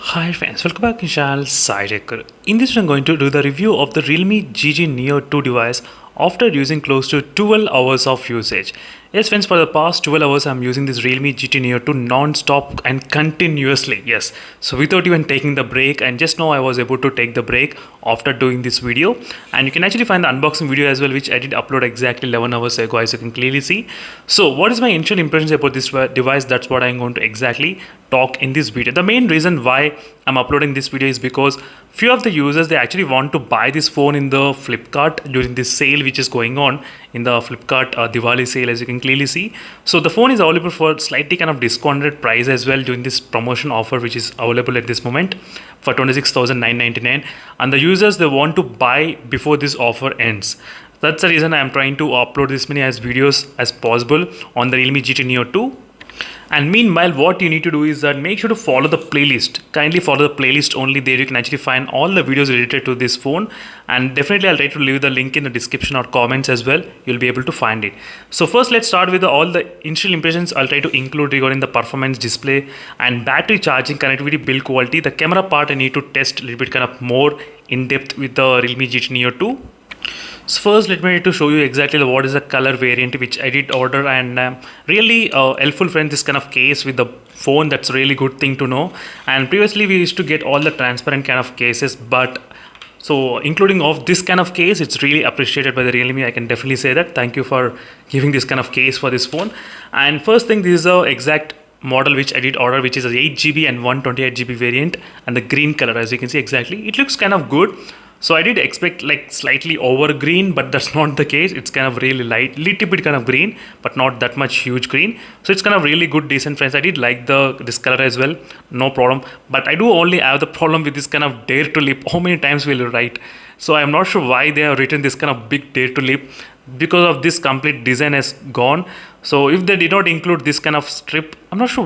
Hi friends, welcome back to channel SciTech. In this I'm going to do the review of the Realme GG Neo 2 device after using close to 12 hours of usage. Yes friends, for the past 12 hours I'm using this Realme GT Neo 2 non-stop and continuously. Yes, so without even taking the break, and just now I was able to take the break after doing this video, and you can actually find the unboxing video as well, which I did upload exactly 11 hours ago, as you can clearly see. So what is my initial impressions about this device? That's what I'm going to exactly talk in this video. The main reason why I'm uploading this video is because few of the users, they actually want to buy this phone in the Flipkart during this sale which is going on in the Flipkart Diwali sale, as you can clearly see. So the phone is available for slightly kind of discounted price as well during this promotion offer which is available at this moment for 26,999, and the users, they want to buy before this offer ends. That's the reason I am trying to upload this many as videos as possible on the Realme GT Neo 2. And meanwhile, what you need to do is that make sure to follow the playlist. Kindly follow the playlist only. There you can actually find all the videos related to this phone, and definitely I'll try to leave the link in the description or comments as well. You'll be able to find it. So first, let's start with all the initial impressions I'll try to include regarding the performance, display and battery charging, connectivity, build quality. The camera part I need to test a little bit kind of more in depth with the Realme GT Neo 2. So first, let me to show you exactly what is the color variant which I did order, and really helpful friend, this kind of case with the phone. That's a really good thing to know. And previously we used to get all the transparent kind of cases, but so including of this kind of case, it's really appreciated by the Realme. I can definitely say that. Thank you for giving this kind of case for this phone. And first thing, this is the exact model which I did order, which is a 8GB and 128GB variant, and the green color, as you can see exactly, it looks kind of good. So I did expect like slightly over green, but that's not the case. It's kind of really light, little bit kind of green, but not that much huge green. So it's kind of really good, decent friends. I did like this color as well, no problem. But I do only have the problem with this kind of dare to lip. How many times will you write? So I'm not sure why they have written this kind of big dare to lip, because of this complete design has gone. So if they did not include this kind of strip, I'm not sure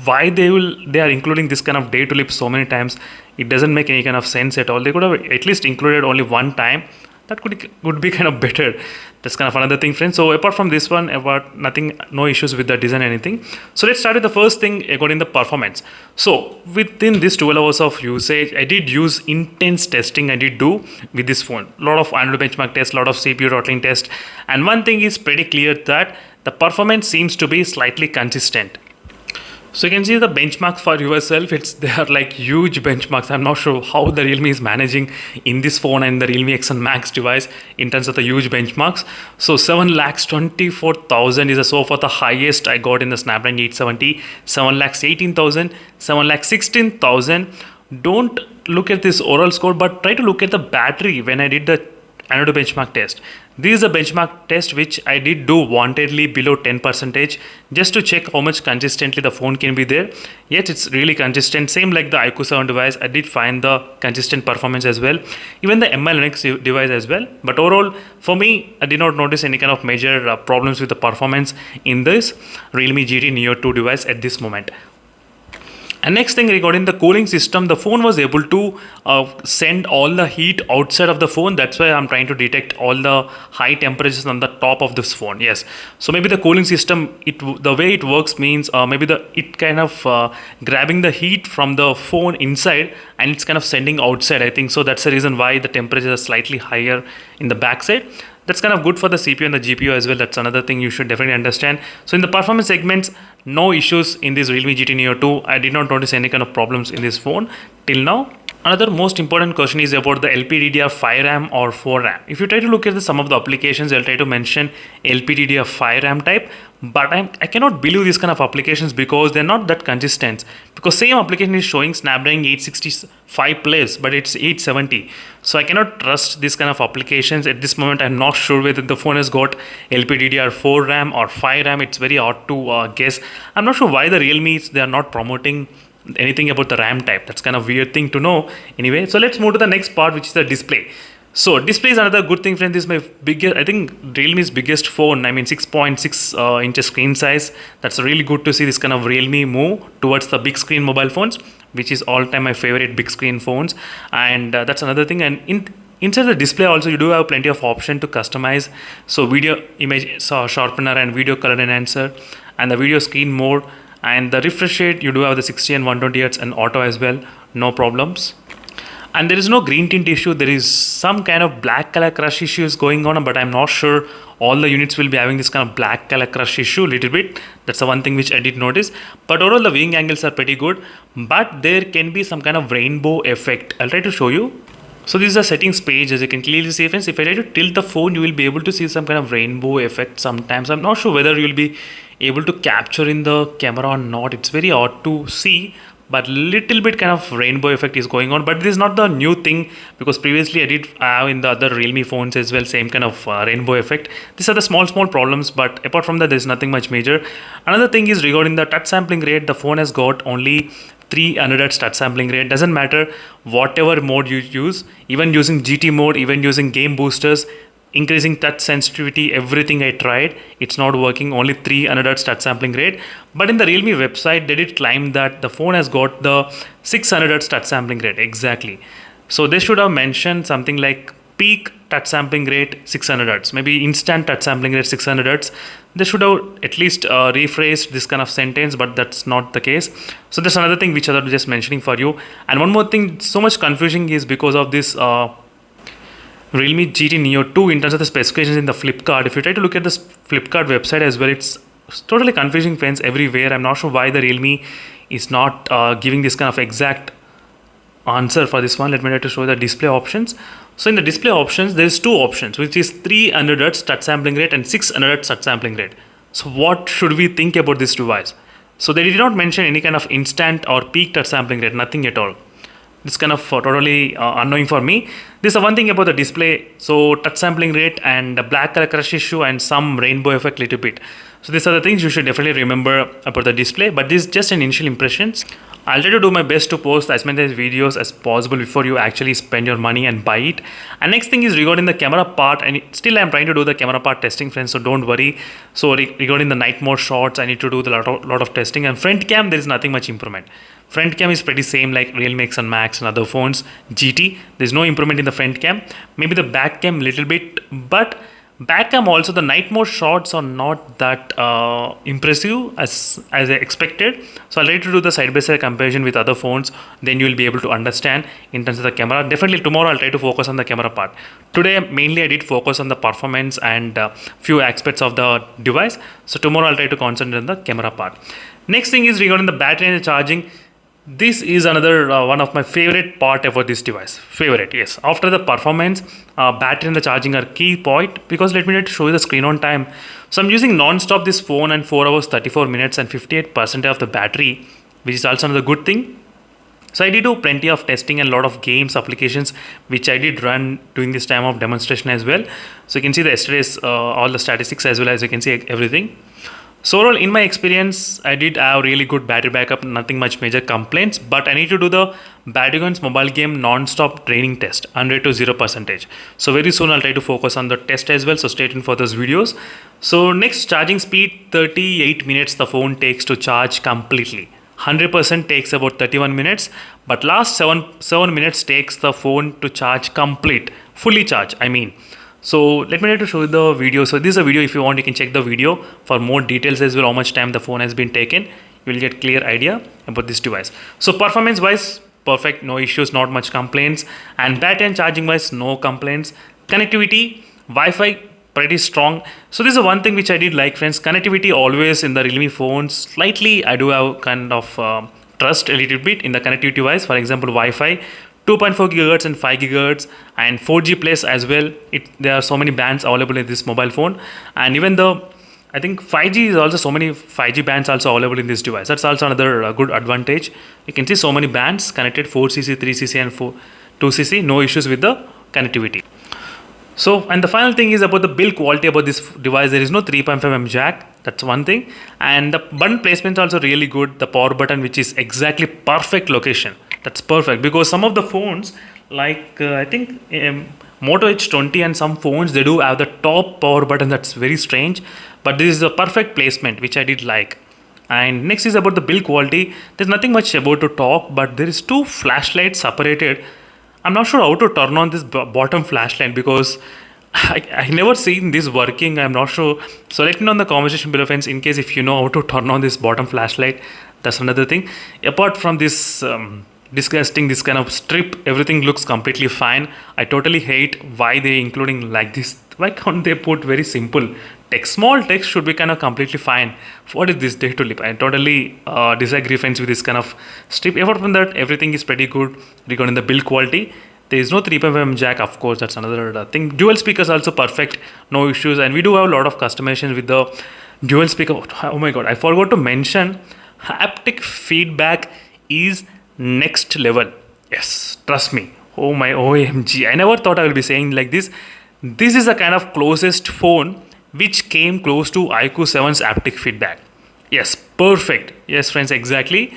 why they are including this kind of dare to lip so many times. It doesn't make any kind of sense at all. They could have at least included only one time. That could be kind of better. That's kind of another thing, friends. So apart from this one, about nothing, no issues with the design or anything. So let's start with the first thing regarding the performance. So within this 12 hours of usage, I did use intense testing. I did do with this phone. A lot of Android benchmark tests, a lot of CPU throttling tests, and one thing is pretty clear, that the performance seems to be slightly consistent. So you can see the benchmarks for yourself. They are like huge benchmarks. I'm not sure how the Realme is managing in this phone and the Realme X1 Max device in terms of the huge benchmarks. So 7,24,000 is so far the highest I got in the Snapdragon 870. 7,18,000, 7,16,000. Don't look at this overall score, but try to look at the battery when I did the another benchmark test. This is a benchmark test which I did do wantedly below 10%, just to check how much consistently the phone can be there. Yet it's really consistent. Same like the iQOO 7 device, I did find the consistent performance as well. Even the MI Linux device as well. But overall, for me, I did not notice any kind of major problems with the performance in this Realme GT Neo 2 device at this moment. And next thing regarding the cooling system, the phone was able to send all the heat outside of the phone. That's why I'm trying to detect all the high temperatures on the top of this phone. Yes, so maybe the cooling system, the way it works means maybe it kind of grabbing the heat from the phone inside and it's kind of sending outside, I think. So that's the reason why the temperatures are slightly higher in the backside. That's kind of good for the CPU and the GPU as well. That's another thing you should definitely understand. So in the performance segments, no issues in this Realme GT Neo 2. I did not notice any kind of problems in this phone till now. Another most important question is about the LPDDR5 RAM or 4 RAM. If you try to look at some of the applications, I'll try to mention LPDDR5 RAM type, but I cannot believe these kind of applications because they're not that consistent. Because same application is showing Snapdragon 865 plus, but it's 870. So I cannot trust this kind of applications at this moment. I'm not sure whether the phone has got LPDDR4 RAM or 5 RAM. It's very hard to guess. I'm not sure why the Realme they are not promoting anything about the RAM type. That's kind of weird thing to know. Anyway, so let's move to the next part, which is the display. So display is another good thing, friends. This is my biggest, I think Realme's biggest phone. I mean 6.6 inches screen size. That's really good to see this kind of Realme move towards the big screen mobile phones, which is all time my favorite big screen phones. And that's another thing. And inside the display also you do have plenty of option to customize. So video image sharpener and video color enhancer and the video screen mode And the refresh rate, you do have the 60 and 120 Hz and auto as well, no problems. And there is no green tint issue. There is some kind of black color crush issues going on, but I'm not sure all the units will be having this kind of black color crush issue little bit. That's the one thing which I did notice. But overall the viewing angles are pretty good, but there can be some kind of rainbow effect. I'll try to show you. So this is a settings page, as you can clearly see, friends. If I try to tilt the phone, you will be able to see some kind of rainbow effect sometimes. I'm not sure whether you will be able to capture in the camera or not. It's very odd to see, but little bit kind of rainbow effect is going on. But this is not the new thing, because previously I did have in the other Realme phones as well, same kind of rainbow effect. These are the small problems, but apart from that there's nothing much major. Another thing is regarding the touch sampling rate. The phone has got only 300 Hz touch sampling rate. Doesn't matter whatever mode you use, even using GT mode, even using game boosters, increasing touch sensitivity, everything I tried, it's not working. Only 300 Hz touch sampling rate. But in the Realme website they did claim that the phone has got the 600 Hz touch sampling rate exactly. So they should have mentioned something like peak touch sampling rate 600 Hz, maybe instant touch sampling rate 600 Hz. They should have at least rephrased this kind of sentence, but that's not the case. So that's another thing which I was just mentioning for you. And one more thing, so much confusing is because of this Realme GT Neo 2 in terms of the specifications in the Flipkart. If you try to look at this Flipkart website as well, it's totally confusing, friends, everywhere. I'm not sure why the Realme is not giving this kind of exact answer for this one. Let me try to show the display options. So in the display options, there is two options, which is 300 Hz touch sampling rate and 600 Hz touch sampling rate. So what should we think about this device? So they did not mention any kind of instant or peak touch sampling rate, nothing at all. This kind of totally unknowing for me. This is one thing about the display. So touch sampling rate and the black color crush issue and some rainbow effect little bit. So these are the things you should definitely remember about the display. But this is just an initial impressions. I'll try to do my best to post as many videos as possible before you actually spend your money and buy it. And next thing is regarding the camera part, and still I'm trying to do the camera part testing, friends, so don't worry. So regarding the night mode shots, I need to do the lot of testing. And front cam, there is nothing much improvement. Front cam is pretty same like Realme X and Max and other phones GT. There's no improvement in the front cam. Maybe the back cam little bit, but back cam also the night mode shots are not that impressive as I expected. So I'll try to do the side by side comparison with other phones, then you will be able to understand in terms of the camera. Definitely tomorrow I'll try to focus on the camera part. Today mainly I did focus on the performance and few aspects of the device. So tomorrow I'll try to concentrate on the camera part. Next thing is regarding the battery and the charging. This is another one of my favorite part about this device. Favorite, yes. After the performance, battery and the charging are key point, because let me try to show you the screen on time. So I'm using non-stop this phone and 4 hours 34 minutes and 58% of the battery, which is also another good thing. So I did do plenty of testing and a lot of games applications which I did run during this time of demonstration as well. So you can see the yesterday's all the statistics as well as you can see everything. So overall, in my experience, I did have really good battery backup, nothing much major complaints, but I need to do the Battlegrounds mobile game non-stop training test, 100 to 0%. So very soon I'll try to focus on the test as well, so stay tuned for those videos. So next, charging speed, 38 minutes the phone takes to charge completely. 100% takes about 31 minutes, but last 7 minutes takes the phone to charge fully charge, I mean. So let me try to show you the video. So this is a video. If you want, you can check the video for more details as well, how much time the phone has been taken. You will get clear idea about this device. So performance wise, perfect, no issues, not much complaints. And battery and charging wise, no complaints. Connectivity, Wi-Fi, pretty strong. So this is one thing which I did like, friends. Connectivity always in the Realme phones, slightly I do have kind of trust a little bit in the connectivity wise. For example, Wi-Fi, 2.4 gigahertz and 5 gigahertz and 4G plus as well. There are so many bands available in this mobile phone, and even the I think 5G is also so many 5G bands also available in this device. That's also another good advantage. You can see so many bands connected, 4cc, 3cc and 2cc, no issues with the connectivity. So, and the final thing is about the build quality about this device. There is no 3.5mm jack. That's one thing. And the button placement is also really good. The power button, which is exactly perfect location. That's perfect, because some of the phones like I think Moto H20 and some phones, they do have the top power button. That's very strange, but this is a perfect placement which I did like. And next is about the build quality. There's nothing much about to talk, but there is two flashlights separated. I'm not sure how to turn on this bottom flashlight, because I never seen this working. I'm not sure. So let me know in the comment section below, friends, in case if you know how to turn on this bottom flashlight. That's another thing. Apart from this disgusting, this kind of strip, everything looks completely fine. I totally hate why they including like this. Why can't they put very simple text? Small text should be kind of completely fine. What is this day to live? I totally disagree, friends, with this kind of strip. Apart from that, everything is pretty good regarding the build quality. There is no 3.5mm jack, of course, that's another thing. Dual speakers also perfect, no issues, and we do have a lot of customization with the dual speaker. Oh my god, I forgot to mention haptic feedback is next level. Yes, trust me. Oh my OMG, I never thought I will be saying like this. This is the kind of closest phone which came close to iQOO 7's haptic feedback. Yes, perfect. Yes, friends, exactly.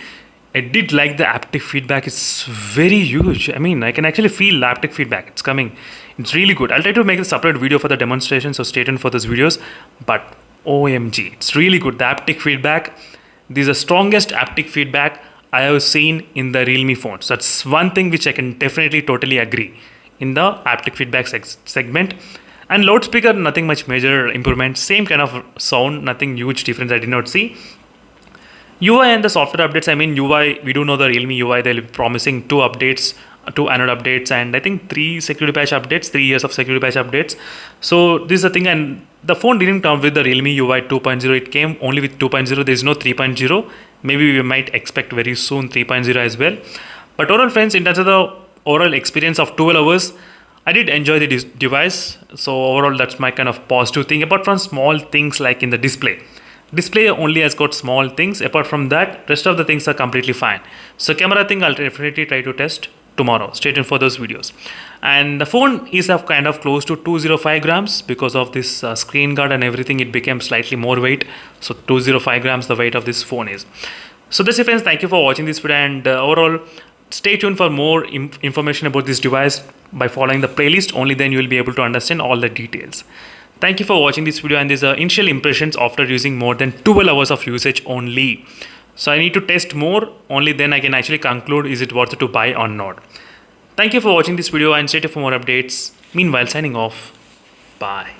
I did like the haptic feedback. It's very huge. I mean, I can actually feel haptic feedback. It's coming. It's really good. I'll try to make a separate video for the demonstration, so stay tuned for those videos. But OMG, it's really good. The haptic feedback. This is the strongest haptic feedback I have seen in the Realme phones. That's one thing which I can definitely totally agree in the haptic feedback segment. And loudspeaker, nothing much major improvement. Same kind of sound, nothing huge difference I did not see. UI and the software updates, I mean UI, we do know the Realme UI, they're promising 2 updates, 2 Android updates, and I think 3 security patch updates, 3 years of security patch updates. So this is the thing, and the phone didn't come with the Realme UI 2.0, it came only with 2.0, there is no 3.0. Maybe we might expect very soon 3.0 as well. But overall, friends, in terms of the overall experience of 12 hours, I did enjoy the device. So overall, that's my kind of positive thing, apart from small things like in the display only has got small things. Apart from that, rest of the things are completely fine. So camera thing, I'll definitely try to test tomorrow. Stay tuned for those videos. And the phone is of kind of close to 205 grams because of this screen guard and everything. It became slightly more weight. So 205 grams the weight of this phone is. So that's it, friends. Thank you for watching this video, and overall, stay tuned for more information about this device by following the playlist. Only then you will be able to understand all the details. Thank you for watching this video, and these are initial impressions after using more than 12 hours of usage only. So I need to test more, only then I can actually conclude is it worth it to buy or not. Thank you for watching this video, and stay tuned for more updates. Meanwhile, signing off. Bye.